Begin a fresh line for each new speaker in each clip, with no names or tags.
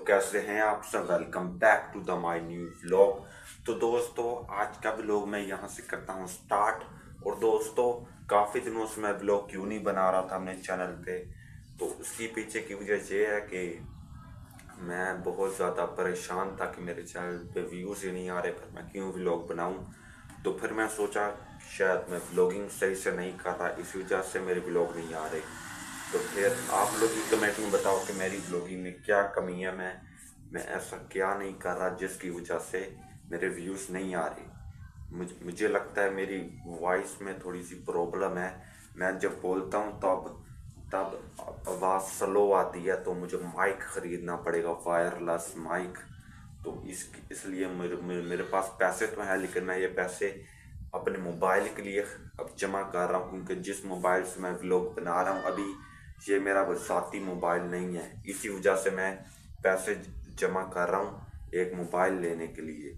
कैसे हैं आप सब। Welcome back to the my new vlog. तो दोस्तों आज का व्लॉग मैं यहाँ से करता हूँ स्टार्ट। और दोस्तों काफ़ी दिनों से मैं व्लॉग क्यों नहीं बना रहा था अपने चैनल पे, तो उसकी पीछे की वजह ये है कि मैं बहुत ज़्यादा परेशान था कि मेरे चैनल पे व्यूज़ ही नहीं आ रहे, फिर मैं क्यों व्लॉग बनाऊँ। तो फिर मैं सोचा शायद मैं व्लॉगिंग सही से नहीं कर रहा, इसी वजह से मेरे व्लॉग नहीं आ रहे। तो फिर आप लोग ही कमेंट में बताओ कि मेरी ब्लॉगिंग में क्या कमी है, मैं ऐसा क्या नहीं कर रहा जिसकी वजह से मेरे व्यूज़ नहीं आ रहे। मुझे लगता है मेरी वॉइस में थोड़ी सी प्रॉब्लम है। मैं जब बोलता हूँ तब तब आवाज़ स्लो आती है, तो मुझे माइक ख़रीदना पड़ेगा, वायरलेस माइक। तो इसलिए मेरे पास पैसे तो हैं, लेकिन मैं ये पैसे अपने मोबाइल के लिए अब जमा कर रहा हूँ, क्योंकि जिस मोबाइल से मैं व्लॉग बना रहा हूँ अभी ये मेरा ज़ाती मोबाइल नहीं है। इसी वजह से मैं पैसे जमा कर रहा हूँ एक मोबाइल लेने के लिए।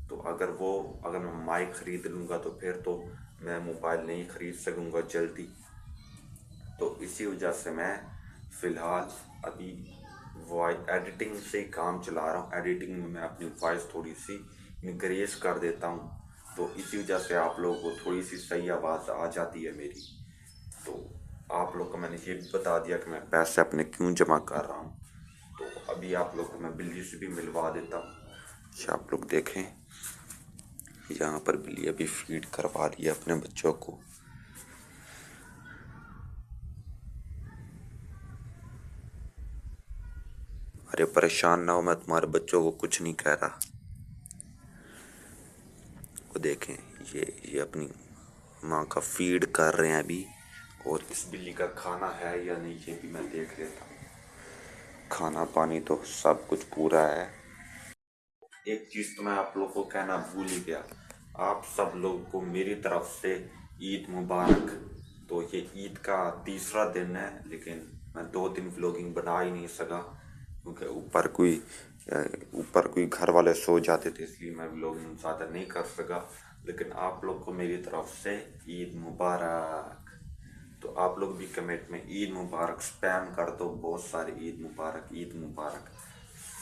तो अगर मैं माइक ख़रीद लूँगा तो फिर तो मैं मोबाइल नहीं ख़रीद सकूँगा जल्दी। तो इसी वजह से मैं फ़िलहाल अभी वॉइस एडिटिंग से ही काम चला रहा हूँ। एडिटिंग में मैं अपनी वॉइस थोड़ी सी इनक्रीज कर देता हूँ, तो इसी वजह से आप लोगों को थोड़ी सी सही आवाज़ आ जाती है मेरी। तो आप लोग को मैंने ये भी बता दिया कि मैं पैसे अपने क्यों जमा कर रहा हूँ। तो अभी आप लोग को मैं बिल्ली से भी मिलवा देता हूँ। अच्छा आप लोग देखें, यहाँ पर बिल्ली अभी फीड करवा रही है अपने बच्चों को। अरे परेशान ना हो, मैं तुम्हारे बच्चों को कुछ नहीं कह रहा। वो देखें, ये अपनी माँ का फीड कर रहे हैं अभी। और इस बिल्ली का खाना है या नहीं ये भी मैं देख लेता हूँ। खाना पानी तो सब कुछ पूरा है। एक चीज़ तो मैं आप लोग को कहना भूल ही गया, आप सब लोग को मेरी तरफ से ईद मुबारक। तो ये ईद का तीसरा दिन है, लेकिन मैं 2 दिन व्लॉगिंग बना ही नहीं सका, क्योंकि ऊपर कोई घर वाले सो जाते थे, इसलिए मैं व्लॉगिंग ज़्यादा नहीं कर सका। लेकिन आप लोग को मेरी तरफ से ईद मुबारक। तो आप लोग भी कमेंट में ईद मुबारक स्पैम कर दो, बहुत सारे ईद मुबारक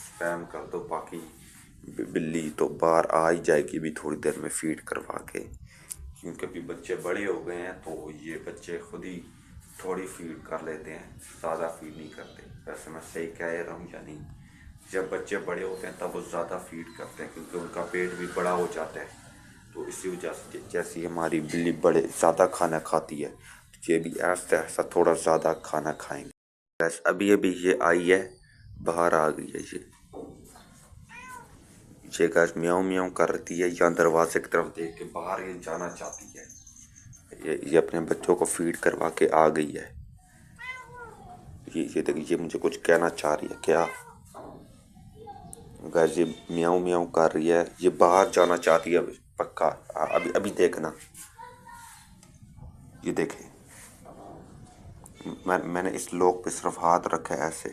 स्पैम कर दो। बाकी बिल्ली तो बाहर आ ही जाएगी भी थोड़ी देर में फीड करवा के, क्योंकि अभी बच्चे बड़े हो गए हैं, तो ये बच्चे खुद ही थोड़ी फीड कर लेते हैं, ज़्यादा फीड नहीं करते। वैसे मैं सही कह रहा हूँ या नहीं? जब बच्चे बड़े होते हैं तब वो ज़्यादा फीड करते हैं, क्योंकि उनका पेट भी बड़ा हो जाता है। तो इसी वजह से जैसी हमारी बिल्ली बड़े ज़्यादा खाना खाती है, तो ये भी ऐसा ऐसा थोड़ा ज़्यादा खाना खाएंगे। बस अभी अभी ये आई है, बाहर आ गई है ये गाइस म्याऊं म्याऊं करती है, या दरवाजे की तरफ देख के बाहर ये जाना चाहती है। ये अपने बच्चों को फीड करवा के आ गई है। ये देखिए, ये मुझे कुछ कहना चाह रही है क्या? गाइस ये म्याऊं म्याऊं कर रही है, ये बाहर जाना चाहती है पक्का। अभी अभी देखना, ये देखे, मैंने इस लॉक पे सिर्फ हाथ रखा है ऐसे।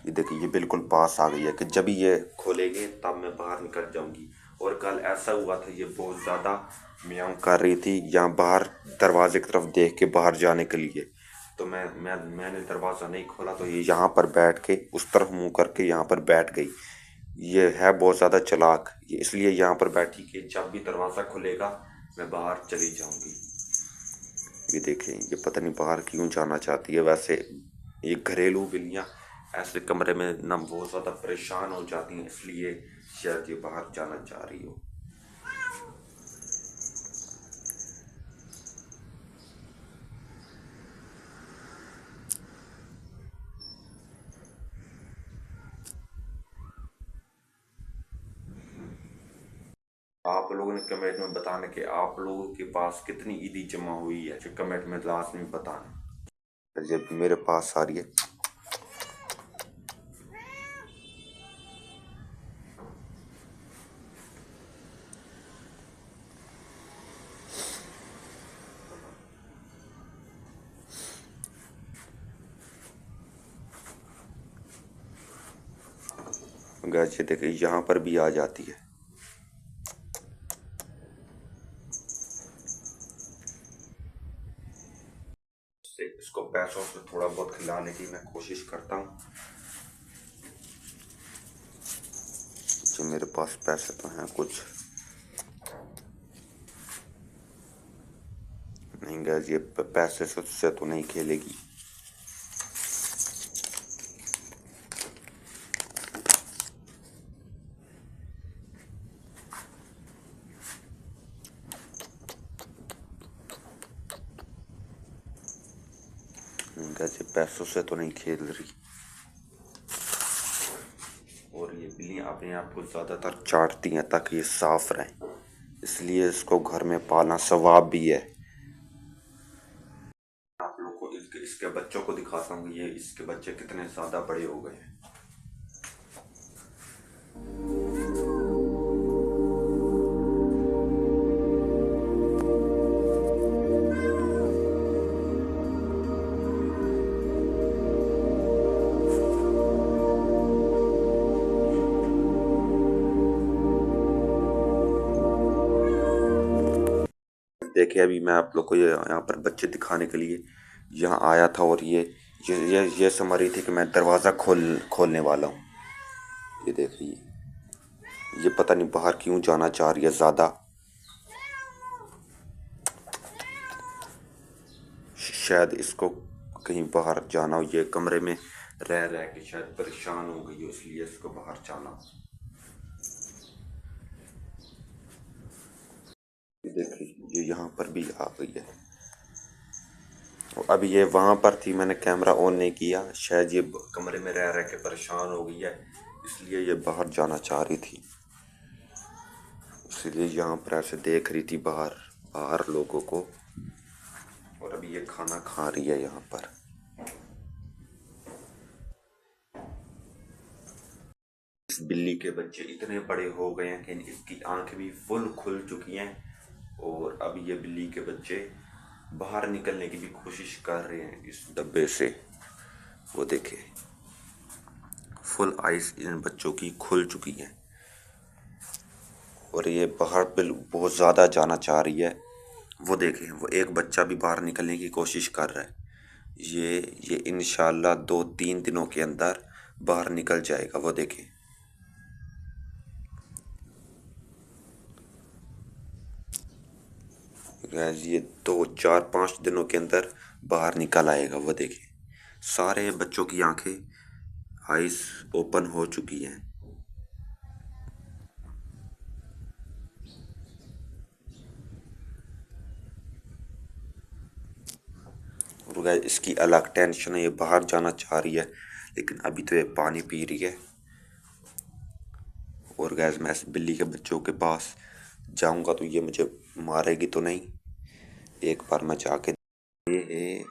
ये देखिए ये बिल्कुल पास आ गई है कि जब ये खोलेंगे तब मैं बाहर निकल जाऊंगी। और कल ऐसा हुआ था, ये बहुत ज़्यादा म्याऊं कर रही थी यहाँ बाहर दरवाजे की तरफ देख के बाहर जाने के लिए। तो मैंने दरवाज़ा नहीं खोला, तो ये यहाँ पर बैठ के उस तरफ मुंह करके यहाँ पर बैठ गई। ये है बहुत ज़्यादा चालाक, ये इसलिए यहाँ पर बैठी कि जब भी दरवाज़ा खुलेगा मैं बाहर चली जाऊंगी। ये देखें, ये पता नहीं बाहर क्यों जाना चाहती है। वैसे ये घरेलू बिल्लियाँ ऐसे कमरे में ना बहुत ज़्यादा परेशान हो जाती हैं, इसलिए शायद ये बाहर जाना चाह रही हो। आप लोगों ने कमेंट में बताना कि आप लोगों के पास कितनी ईदी जमा हुई है, जो कमेंट में लास्ट में बताना। जब मेरे पास आ रही है, गाइस ये देखिए यहाँ पर भी आ जाती है। इसको पैसों से थोड़ा बहुत खिलाने की मैं कोशिश करता हूँ। जो मेरे पास पैसे तो हैं कुछ नहीं गैस, ये पैसे से तो नहीं खेलेगी। गैस, ये पैसों से तो नहीं खेल रही। और ये बिल्ली अपने आप को ज़्यादातर चाटती हैं ताकि ये साफ रहे, इसलिए इसको घर में पालना सवाब भी है। आप लोग को इसके बच्चों को दिखाता हूँ, ये इसके बच्चे कितने ज़्यादा बड़े हो गए हैं। देखिए, अभी मैं आप लोग को ये यहाँ पर बच्चे दिखाने के लिए यहाँ आया था और ये समझ रही थी कि मैं दरवाज़ा खोलने वाला हूँ। ये देखिए, ये पता नहीं बाहर क्यों जाना चाह रही है ज़्यादा। शायद इसको कहीं बाहर जाना हो, ये कमरे में रह रह के शायद परेशान हो गई हो, इसलिए इसको बाहर जाना हो। देखिए, ये यहाँ पर भी आ गई है। अभी ये वहाँ पर थी, मैंने कैमरा ऑन नहीं किया, शायद ये कमरे में रह रह के परेशान हो गई है, इसलिए ये बाहर जाना चाह रही थी। इसलिए यहाँ पर ऐसे देख रही थी बाहर लोगों को। और अभी ये खाना खा रही है यहाँ पर। इस बिल्ली के बच्चे इतने बड़े हो गए हैं कि इसकी आंखें भी फुल खुल चुकी हैं। और अभी ये बिल्ली के बच्चे बाहर निकलने की भी कोशिश कर रहे हैं इस डब्बे से। वो देखे, फुल आइज इन बच्चों की खुल चुकी हैं और ये बाहर बहुत ज़्यादा जाना चाह रही है। वो देखें, वो एक बच्चा भी बाहर निकलने की कोशिश कर रहा है। ये इंशाल्लाह 2-3 दिनों के अंदर बाहर निकल जाएगा। वो देखें, ये 2-4-5 दिनों के अंदर बाहर निकल आएगा। वो देखें, सारे बच्चों की आंखें आइज ओपन हो चुकी हैं। और गाइस, इसकी अलग टेंशन है, ये बाहर जाना चाह रही है, लेकिन अभी तो ये पानी पी रही है। और गाइस, मैं इस बिल्ली के बच्चों के पास जाऊंगा तो ये मुझे मारेगी तो नहीं। एक बार मैं जाके ये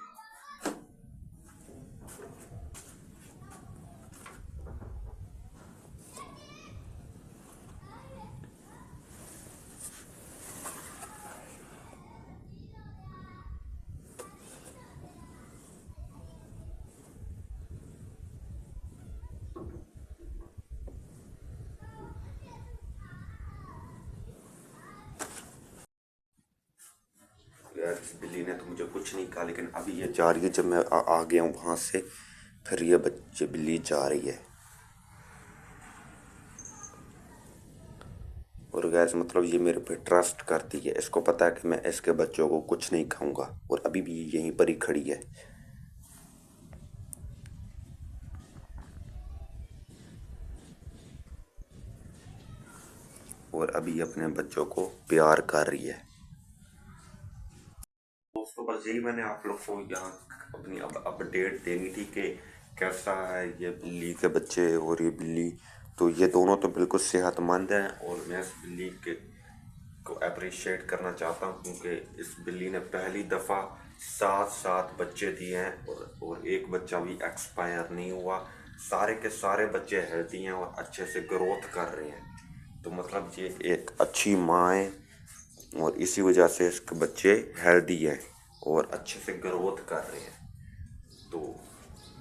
यार, इस बिल्ली ने तो मुझे कुछ नहीं कहा, लेकिन अभी ये जा रही है। जब मैं आ गया हूँ वहां से, फिर ये बिल्ली जा रही है। और गैस, मतलब ये मेरे पे ट्रस्ट करती है, इसको पता है कि मैं इसके बच्चों को कुछ नहीं खाऊंगा। और अभी भी यहीं पर ही खड़ी है और अभी अपने बच्चों को प्यार कर रही है। दोस्तों, बस यही मैंने आप लोग को यहाँ अपनी अपडेट देनी थी कि कैसा है ये बिल्ली के बच्चे और ये बिल्ली। तो ये दोनों तो बिल्कुल सेहतमंद हैं और मैं इस बिल्ली के को अप्रिशिएट करना चाहता हूँ, क्योंकि इस बिल्ली ने पहली दफ़ा 7 बच्चे दिए हैं और एक बच्चा भी एक्सपायर नहीं हुआ। सारे के सारे बच्चे हेल्दी हैं और अच्छे से ग्रोथ कर रहे हैं। तो मतलब ये एक अच्छी माँ है और इसी वजह से इसके बच्चे हेल्दी हैं और अच्छे से ग्रोथ कर रहे हैं। तो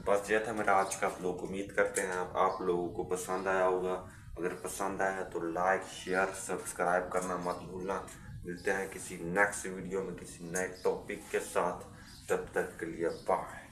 बस ये था मेरा आज का व्लॉग। उम्मीद करते हैं आप लोगों को पसंद आया होगा। अगर पसंद आया तो लाइक, शेयर, सब्सक्राइब करना मत भूलना। मिलते हैं किसी नेक्स्ट वीडियो में किसी नए टॉपिक के साथ। तब तक के लिए बाय।